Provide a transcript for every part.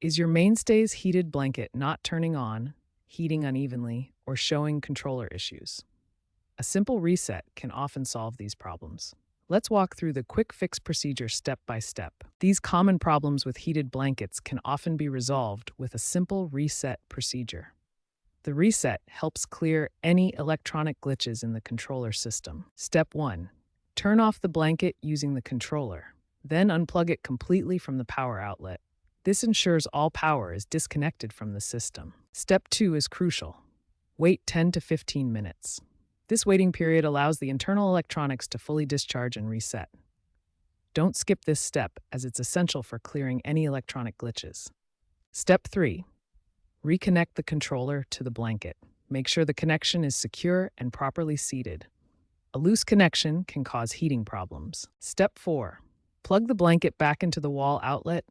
Is your Mainstays heated blanket not turning on, heating unevenly, or showing controller issues? A simple reset can often solve these problems. Let's walk through the quick fix procedure step by step. These common problems with heated blankets can often be resolved with a simple reset procedure. The reset helps clear any electronic glitches in the controller system. Step 1. Turn off the blanket using the controller. Then unplug it completely from the power outlet. This ensures all power is disconnected from the system. Step 2 is crucial. Wait 10 to 15 minutes. This waiting period allows the internal electronics to fully discharge and reset. Don't skip this step as it's essential for clearing any electronic glitches. Step 3. Reconnect the controller to the blanket. Make sure the connection is secure and properly seated. A loose connection can cause heating problems. Step 4. Plug the blanket back into the wall outlet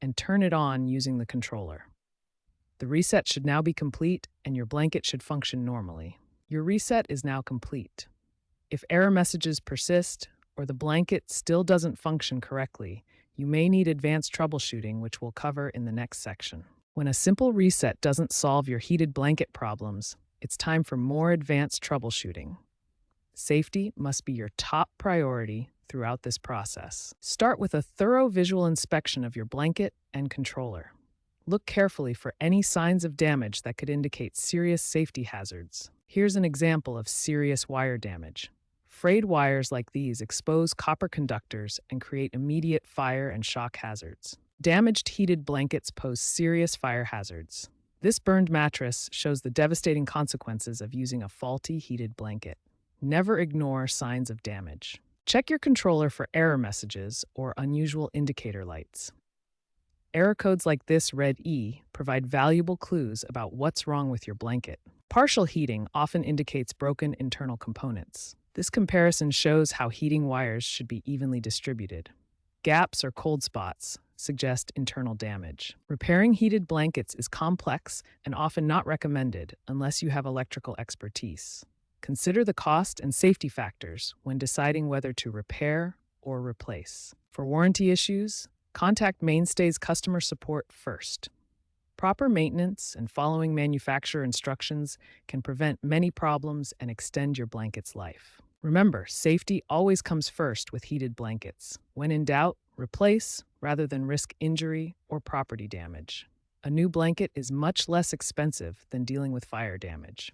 and turn it on using the controller. The reset should now be complete and your blanket should function normally. Your reset is now complete. If error messages persist or the blanket still doesn't function correctly, you may need advanced troubleshooting, which we'll cover in the next section. When a simple reset doesn't solve your heated blanket problems, it's time for more advanced troubleshooting. Safety must be your top priority throughout this process. Start with a thorough visual inspection of your blanket and controller. Look carefully for any signs of damage that could indicate serious safety hazards. Here's an example of serious wire damage. Frayed wires like these expose copper conductors and create immediate fire and shock hazards. Damaged heated blankets pose serious fire hazards. This burned mattress shows the devastating consequences of using a faulty heated blanket. Never ignore signs of damage. Check your controller for error messages or unusual indicator lights. Error codes like this red E provide valuable clues about what's wrong with your blanket. Partial heating often indicates broken internal components. This comparison shows how heating wires should be evenly distributed. Gaps or cold spots suggest internal damage. Repairing heated blankets is complex and often not recommended unless you have electrical expertise. Consider the cost and safety factors when deciding whether to repair or replace. For warranty issues, contact Mainstays customer support first. Proper maintenance and following manufacturer instructions can prevent many problems and extend your blanket's life. Remember, safety always comes first with heated blankets. When in doubt, replace rather than risk injury or property damage. A new blanket is much less expensive than dealing with fire damage.